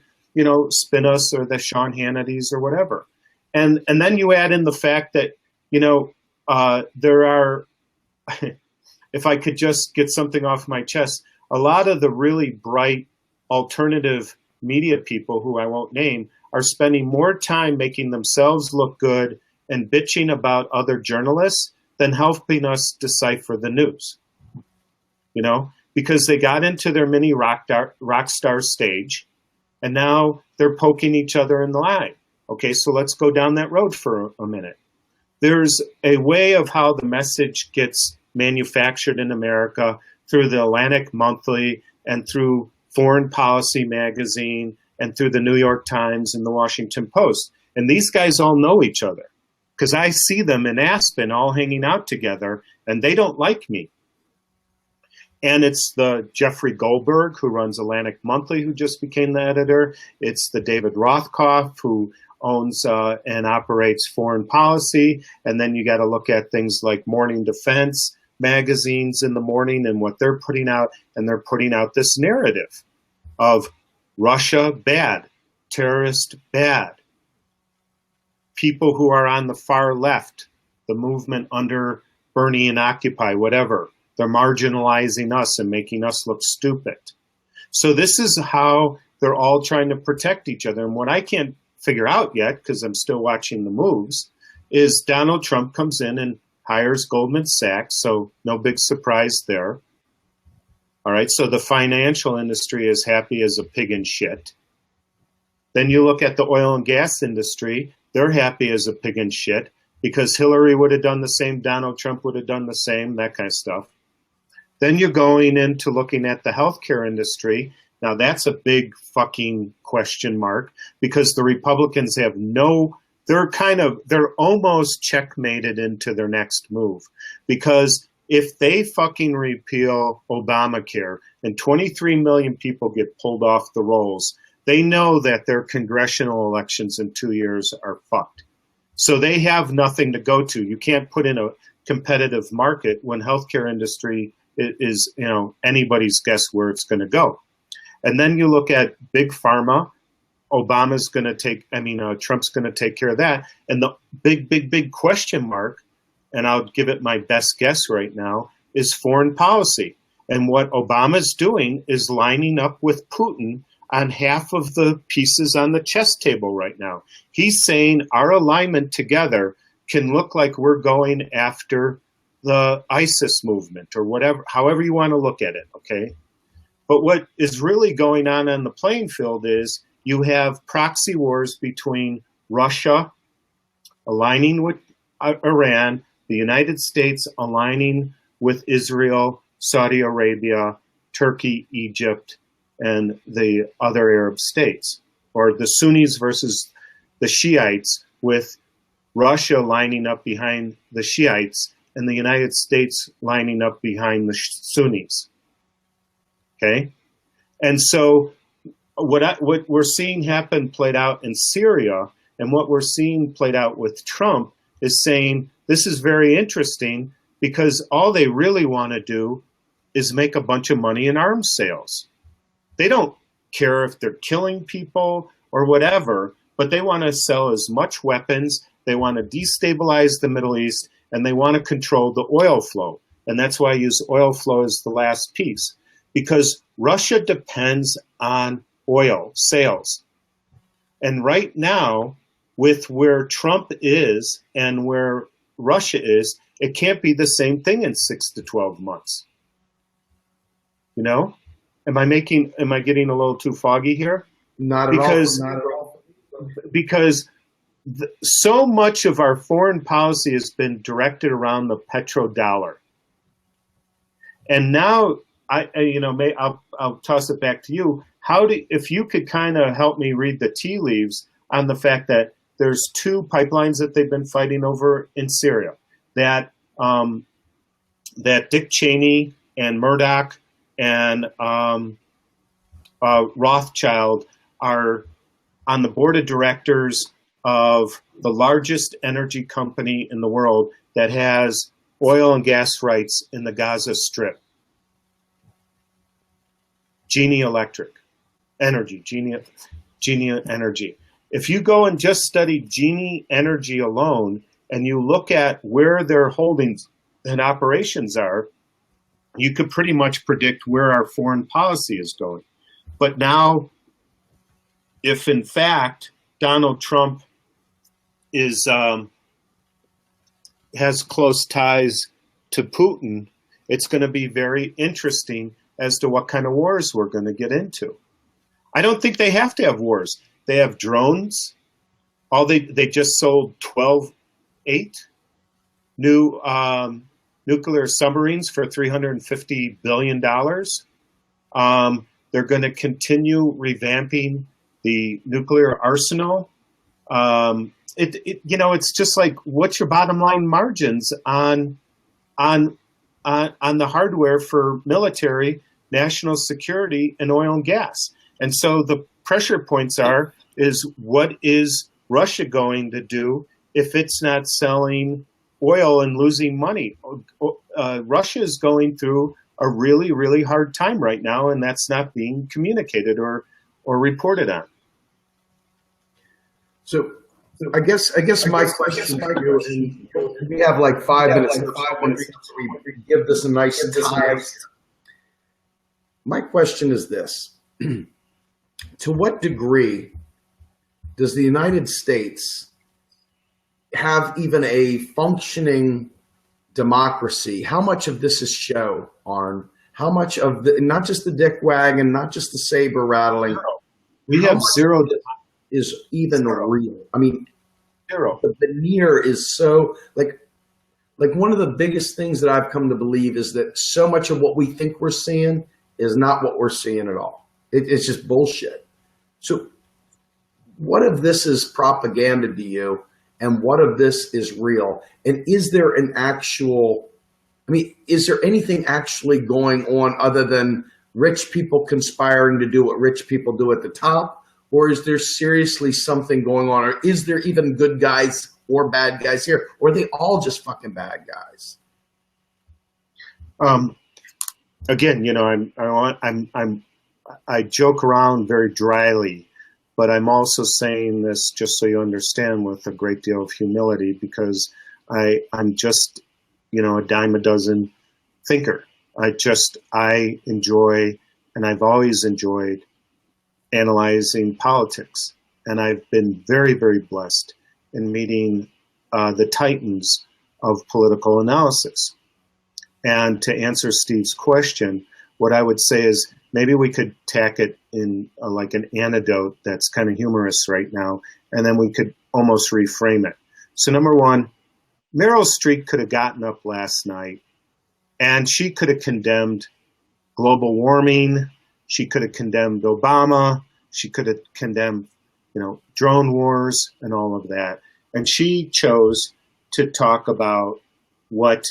Speaker 2: spin us, or the Sean Hannitys or whatever. And then you add in the fact that, there are, if I could just get something off my chest, a lot of the really bright alternative media people, who I won't name, are spending more time making themselves look good and bitching about other journalists than helping us decipher the news. Because they got into their mini rock star stage, and now they're poking each other in the eye. Okay, so let's go down that road for a minute. There's a way of how the message gets manufactured in America through the Atlantic Monthly and through Foreign Policy magazine and through the New York Times and the Washington Post. And these guys all know each other because I see them in Aspen all hanging out together, and they don't like me. And it's the Jeffrey Goldberg, who runs Atlantic Monthly, who just became the editor. It's the David Rothkopf, who owns and operates Foreign Policy. And then you got to look at things like Morning Defense magazines in the morning and what they're putting out. And they're putting out this narrative of Russia bad, terrorist bad, people who are on the far left, the movement under Bernie and Occupy, whatever. They're marginalizing us and making us look stupid. So this is how they're all trying to protect each other. And what I can't figure out yet, because I'm still watching the moves, is Donald Trump comes in and hires Goldman Sachs. So no big surprise there. All right. So the financial industry is happy as a pig in shit. Then you look at the oil and gas industry. They're happy as a pig in shit because Hillary would have done the same. Donald Trump would have done the same, that kind of stuff. Then you're going into looking at the healthcare industry. Now that's a big fucking question mark because the Republicans have they're almost checkmated into their next move. Because if they fucking repeal Obamacare and 23 million people get pulled off the rolls, they know that their congressional elections in 2 years are fucked. So they have nothing to go to. You can't put in a competitive market when healthcare industry is anybody's guess where it's going to go. And then you look at big pharma. Trump's going to take care of that. And the big question mark, and I'll give it my best guess right now, is foreign policy. And what Obama's doing is lining up with Putin on half of the pieces on the chess table right now. He's saying our alignment together can look like we're going after the ISIS movement or whatever, however you want to look at it, okay? But what is really going on the playing field is you have proxy wars between Russia aligning with Iran, the United States aligning with Israel, Saudi Arabia, Turkey, Egypt, and the other Arab states, or the Sunnis versus the Shiites, with Russia lining up behind the Shiites and the United States lining up behind the Sunnis. Okay? And so what we're seeing happen played out in Syria And what we're seeing played out with Trump is saying, this is very interesting because all they really want to do is make a bunch of money in arms sales. They don't care if they're killing people or whatever, but they want to sell as much weapons. They want to destabilize the Middle East, and they want to control the oil flow. And that's why I use oil flow as the last piece, because Russia depends on oil sales. And right now, with where Trump is and where Russia is, it can't be the same thing in 6 to 12 months. You know? Am I getting a little too foggy here?
Speaker 1: Not at all. Not at all.
Speaker 2: Because so much of our foreign policy has been directed around the petrodollar. And now I'll toss it back to you. If you could kind of help me read the tea leaves on the fact that there's 2 pipelines that they've been fighting over in Syria, that Dick Cheney and Murdoch and Rothschild are on the board of directors of the largest energy company in the world that has oil and gas rights in the Gaza Strip. Genie Energy. If you go and just study Genie Energy alone, and you look at where their holdings and operations are, you could pretty much predict where our foreign policy is going. But now, if in fact Donald Trump has close ties to Putin, it's going to be very interesting as to what kind of wars we're going to get into. I don't think they have to have wars. They have drones. They just sold 8 new nuclear submarines for $350 billion. They're going to continue revamping the nuclear arsenal. It's just like, what's your bottom line margins on the hardware for military, national security, and oil and gas? And so the pressure points is what is Russia going to do if it's not selling oil and losing money? Russia is going through a really, really hard time right now, and that's not being communicated or reported on.
Speaker 1: So I guess my question to you, and we have like 5 minutes. We give this a nice time. My question is this. To what degree does the United States have even a functioning democracy? How much of this is show, Arn? How much of not just the dick wagging, not just the saber rattling?
Speaker 2: We have zero.
Speaker 1: Is even real? I mean,
Speaker 2: zero.
Speaker 1: The veneer is so like one of the biggest things that I've come to believe is that so much of what we think we're seeing is not what we're seeing at all. It's just bullshit. So what of this is propaganda to you, and what of this is real? And is there is there anything actually going on other than rich people conspiring to do what rich people do at the top? Or is there seriously something going on? Or is there even good guys or bad guys here? Or are they all just fucking bad guys?
Speaker 2: Again, I joke around very dryly, but I'm also saying this just so you understand with a great deal of humility, because I'm just, a dime a dozen thinker. I enjoy, and I've always enjoyed, analyzing politics. And I've been very, very blessed in meeting the titans of political analysis. And to answer Steve's question, what I would say is maybe we could tack it in like an anecdote that's kind of humorous right now, and then we could almost reframe it. So number one, Meryl Streep could have gotten up last night and she could have condemned global warming. She could have condemned Obama. She could have condemned, drone wars and all of that. And she chose to talk about what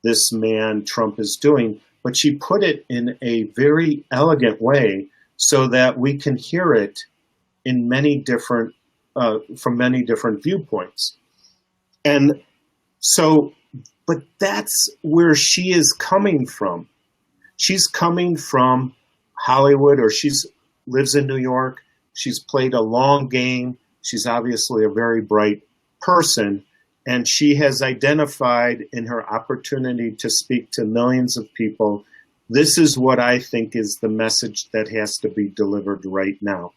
Speaker 2: this man Trump is doing, but she put it in a very elegant way so that we can hear it in many different from many different viewpoints. And so, but that's where she is coming from. She's coming from Hollywood, or lives in New York. She's played a long game. She's obviously a very bright person, and she has identified in her opportunity to speak to millions of people, this is what I think is the message that has to be delivered right now.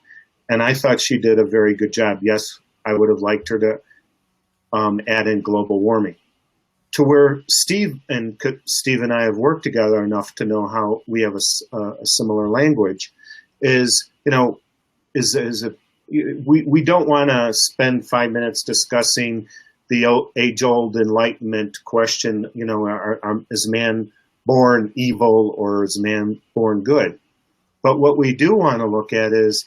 Speaker 2: And I thought she did a very good job. Yes, I would have liked her to add in global warming. To where Steve and I have worked together enough to know how we have a similar language, is, you know, we don't want to spend 5 minutes discussing the age-old Enlightenment question, you know, is man born evil or is man born good? But what we do want to look at is,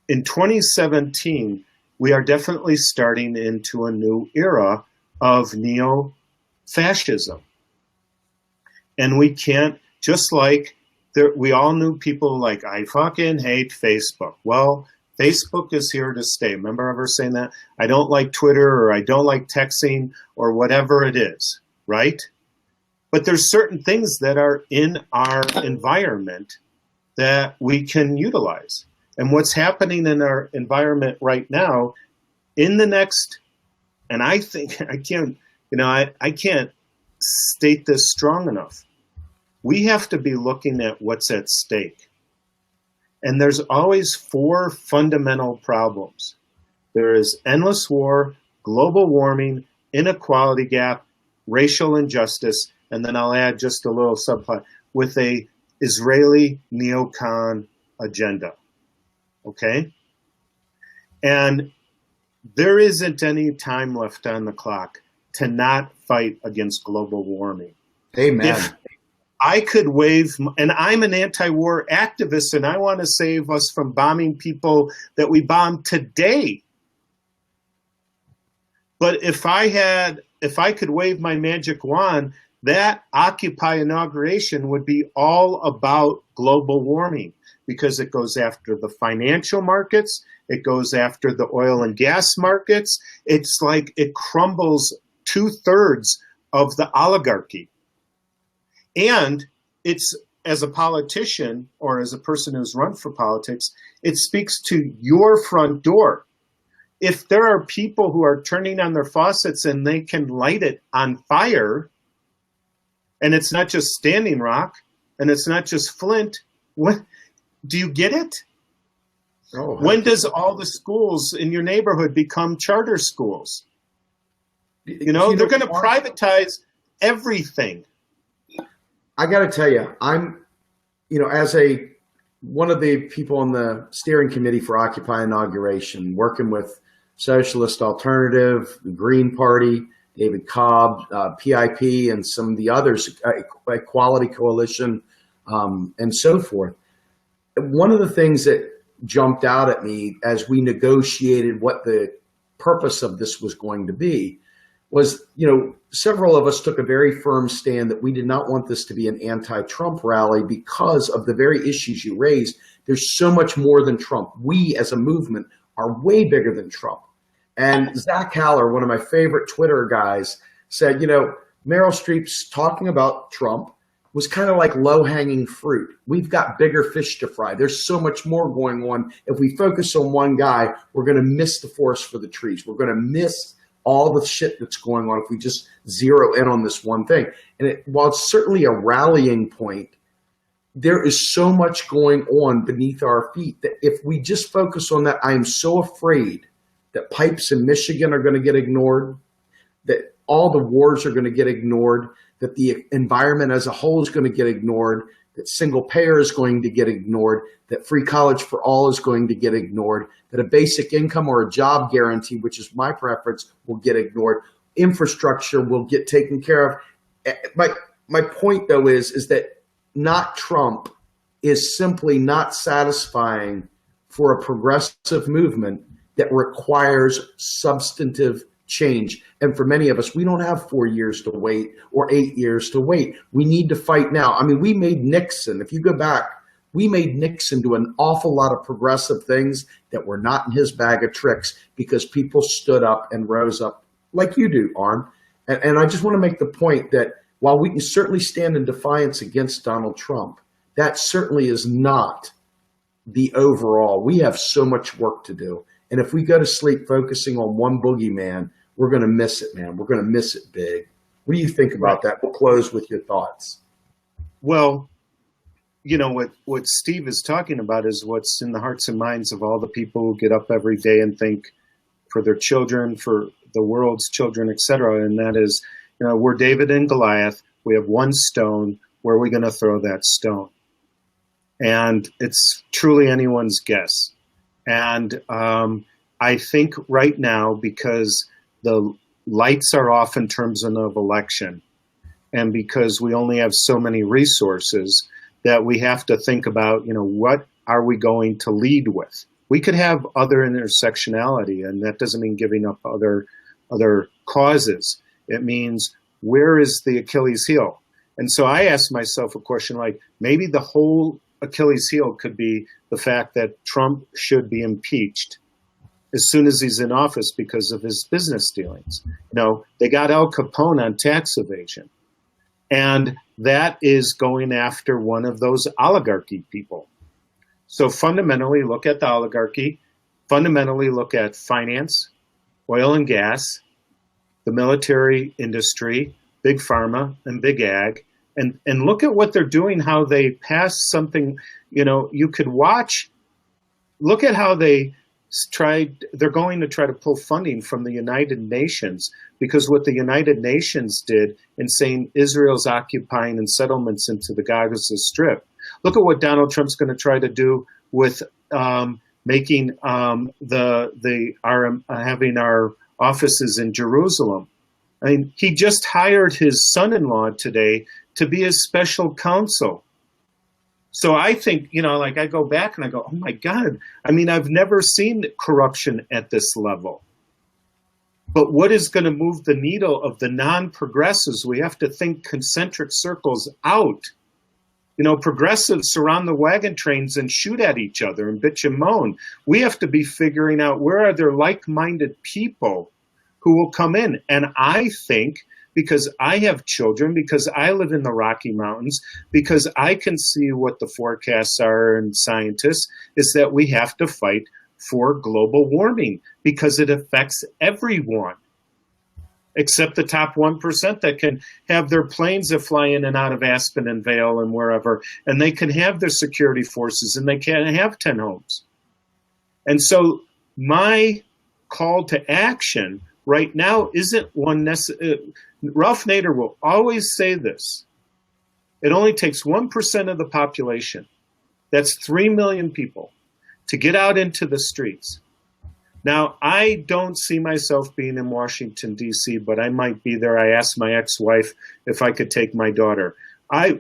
Speaker 2: in 2017, we are definitely starting into a new era of neo-fascism. And we can't, just like we all knew people like, I fucking hate Facebook. Well, Facebook is here to stay. Remember ever saying that? I don't like Twitter, or I don't like texting, or whatever it is, right? But there's certain things that are in our environment that we can utilize. And what's happening in our environment right now, in the next, and I think I can't state this strong enough. We have to be looking at what's at stake. And there's always 4 fundamental problems. There is endless war, global warming, inequality gap, racial injustice, and then I'll add just a little subplot with a Israeli neocon agenda. Okay? And there isn't any time left on the clock to not fight against global warming.
Speaker 1: Amen.
Speaker 2: If I could and I'm an anti-war activist, and I want to save us from bombing people that we bombed today. But if I could wave my magic wand, that Occupy inauguration would be all about global warming, because it goes after the financial markets, it goes after the oil and gas markets. It's like it crumbles 2/3 of the oligarchy. And it's, as a politician or as a person who's run for politics, it speaks to your front door. If there are people who are turning on their faucets and they can light it on fire, and it's not just Standing Rock, and it's not just Flint, do you get it?
Speaker 1: Oh,
Speaker 2: when does all the schools in your neighborhood become charter schools? You know, they're going to privatize everything.
Speaker 1: I got to tell you, I'm, as one of the people on the steering committee for Occupy Inauguration, working with Socialist Alternative, the Green Party, David Cobb, PIP, and some of the others, Equality Coalition, and so forth. One of the things that jumped out at me as we negotiated what the purpose of this was going to be was, several of us took a very firm stand that we did not want this to be an anti-Trump rally because of the very issues you raised. There's so much more than Trump. We as a movement are way bigger than Trump. And Zach Haller, one of my favorite Twitter guys, said, Meryl Streep's talking about Trump was kind of like low-hanging fruit. We've got bigger fish to fry. There's so much more going on. If we focus on one guy, we're going to miss the forest for the trees. We're going to miss all the shit that's going on if we just zero in on this one thing. And while it's certainly a rallying point, there is so much going on beneath our feet that if we just focus on that, I am so afraid that pipes in Michigan are going to get ignored, that all the wars are going to get ignored, that the environment as a whole is going to get ignored, that single payer is going to get ignored, that free college for all is going to get ignored, that a basic income or a job guarantee, which is my preference, will get ignored. Infrastructure will get taken care of. My point, though, is that not Trump is simply not satisfying for a progressive movement that requires substantive change. And for many of us, we don't have 4 years to wait or 8 years to wait. We need to fight now. I mean, we made Nixon. If you go back, We made Nixon do an awful lot of progressive things that were not in his bag of tricks because people stood up and rose up like you do, Arn. And I just want to make the point that while we can certainly stand in defiance against Donald Trump, that certainly is not the overall. We have so much work to do. And if we go to sleep focusing on one boogeyman, we're going to miss it, man. We're going to miss it big. What do you think about that? We'll close with your thoughts.
Speaker 2: Well, you know, what Steve is talking about is what's in the hearts and minds of all the people who get up every day and think for their children, for the world's children, etc. And that is, you know, we're David and Goliath. We have one stone. Where are we going to throw that stone? And it's truly anyone's guess. And I think right now, because the lights are off in terms of election, and because we only have so many resources, that we have to think about, you know, what are we going to lead with? We could have other intersectionality, and that doesn't mean giving up other causes. It means, where is the Achilles heel? And so I asked myself a question like, maybe the whole Achilles heel could be the fact that Trump should be impeached as soon as he's in office because of his business dealings. You know, they got Al Capone on tax evasion. And that is going after one of those oligarchy people. So fundamentally look at the oligarchy, fundamentally look at finance, oil and gas, the military industry, big pharma and big ag, and look at what they're doing, how they pass something, you know, you could watch, look at how they're going to try to pull funding from the United Nations, because what the United Nations did in saying Israel's occupying and settlements into the Gaza Strip. Look at what Donald Trump's going to try to do with making having our offices in Jerusalem. I mean, he just hired his son-in-law today to be his special counsel. So I think, you know, like I go back and I go, oh my God, I mean, I've never seen corruption at this level. But what is going to move the needle of the non-progressives? We have to think concentric circles out. You know, progressives surround the wagon trains and shoot at each other and bitch and moan. We have to be figuring out, where are there like-minded people who will come in? And I think, because I have children, because I live in the Rocky Mountains, because I can see what the forecasts are and scientists, is that we have to fight for global warming because it affects everyone except the top 1% that can have their planes that fly in and out of Aspen and Vail and wherever, and they can have their security forces and they can have 10 homes. And so my call to action right now isn't one necessary. Ralph Nader will always say this. It only takes 1% of the population, that's 3 million people, to get out into the streets. Now, I don't see myself being in Washington, D.C., but I might be there. I asked my ex-wife if I could take my daughter. I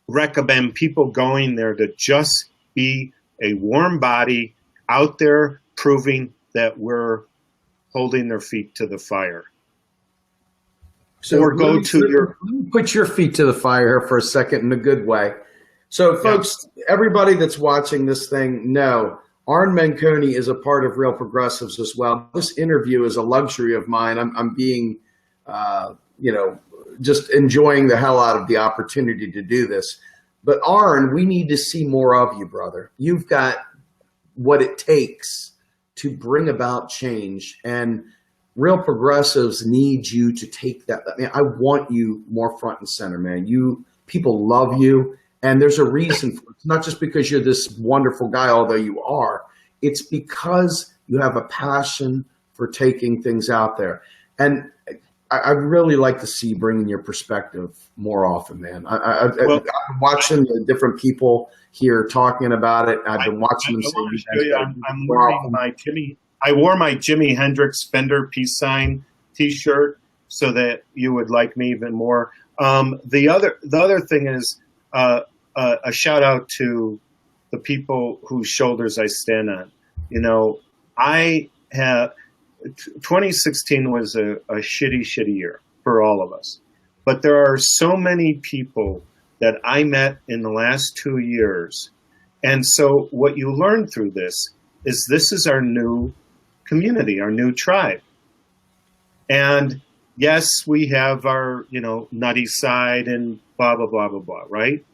Speaker 2: recommend people going there to just be a warm body out there proving that we're holding their feet to the fire.
Speaker 1: So
Speaker 2: or go to your...
Speaker 1: Put your feet to the fire here for a second in a good way. So, folks, everybody that's watching this thing, know Arn Menconi is a part of Real Progressives as well. This interview is a luxury of mine. I'm being, just enjoying the hell out of the opportunity to do this. But Arn, we need to see more of you, brother. You've got what it takes to bring about change, and Real Progressives need you to take that. I mean, I want you more front and center, man. People love you. And there's a reason for it. It's not just because you're this wonderful guy, although you are. It's because you have a passion for taking things out there. And I'd really like to see you bringing your perspective more often, man. I'm watching the different people here talking about it. I've been watching them say,
Speaker 2: I'm wearing my Jimmy. I wore my Jimi Hendrix Fender peace sign T-shirt so that you would like me even more. The other thing is, a shout out to the people whose shoulders I stand on. You know, 2016 was a shitty year for all of us. But there are so many people that I met in the last 2 years And so what you learn through this is our new community, our new tribe. And yes, we have our, nutty side and blah, blah, blah, blah, blah, right?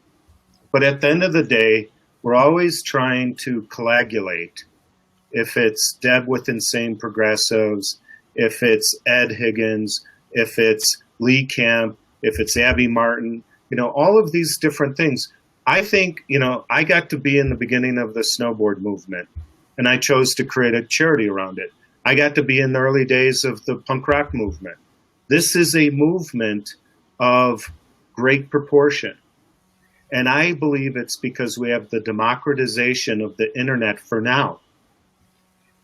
Speaker 2: But at the end of the day, we're always trying to coagulate. If it's Deb with Insane Progressives, if it's Ed Higgins, if it's Lee Camp, if it's Abby Martin, all of these different things. I think, I got to be in the beginning of the snowboard movement, and I chose to create a charity around it. I got to be in the early days of the punk rock movement. This is a movement of great proportion. And I believe it's because we have the democratization of the internet for now.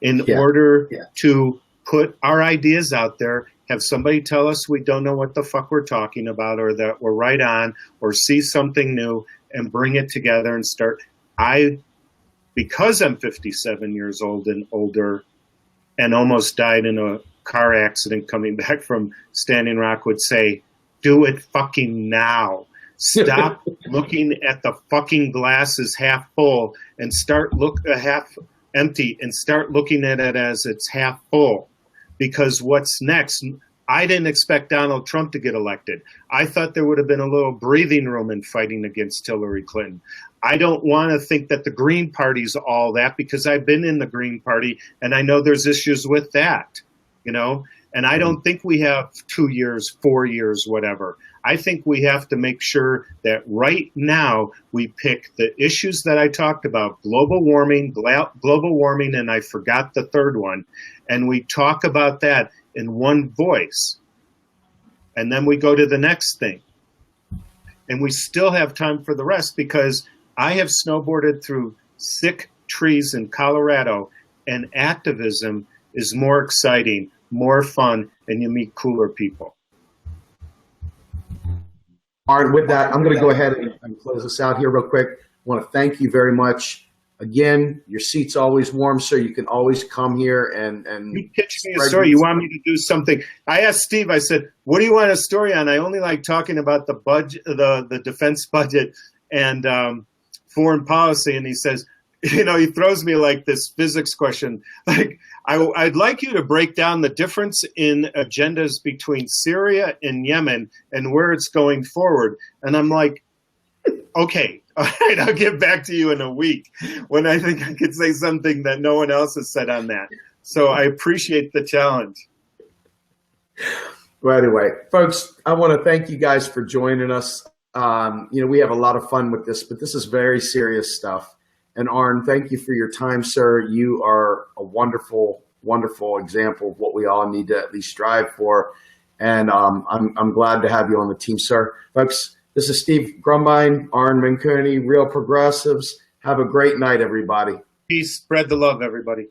Speaker 2: In order to put our ideas out there, have somebody tell us we don't know what the fuck we're talking about, or that we're right on, or see something new and bring it together and start. Because I'm 57 years old and older and almost died in a car accident coming back from Standing Rock, would say, do it fucking now. Stop looking at the fucking glasses half full and start half empty and start looking at it as it's half full. Because what's next? I didn't expect Donald Trump to get elected. I thought there would have been a little breathing room in fighting against Hillary Clinton. I don't want to think that the Green Party's all that, because I've been in the Green Party and I know there's issues with that, and I don't think we have 2 years, 4 years, whatever. I think we have to make sure that right now we pick the issues that I talked about, global warming, and I forgot the third one, and we talk about that in one voice. And then we go to the next thing. And we still have time for the rest, because I have snowboarded through sick trees in Colorado, and activism is more exciting, more fun, and you meet cooler people.
Speaker 1: Arn, with that, I'm going to go ahead and close this out here real quick. I want to thank you very much. Again, your seat's always warm, sir. You can always come here and
Speaker 2: you pitched me a story. You want me to do something? I asked Steve. I said, "What do you want a story on?" I only like talking about the budget, the defense budget, and foreign policy. And he says, he throws me like this physics question. Like, I'd like you to break down the difference in agendas between Syria and Yemen and where it's going forward. And I'm like, okay, all right, I'll get back to you in a week when I think I could say something that no one else has said on that. So I appreciate the challenge.
Speaker 1: Well, anyway, folks, I want to thank you guys for joining us. We have a lot of fun with this, but this is very serious stuff. And Arn, thank you for your time, sir. You are a wonderful, wonderful example of what we all need to at least strive for. And I'm glad to have you on the team, sir. Folks, this is Steve Grumbine, Arn Menconi, Real Progressives. Have a great night, everybody.
Speaker 2: Peace. Spread the love, everybody.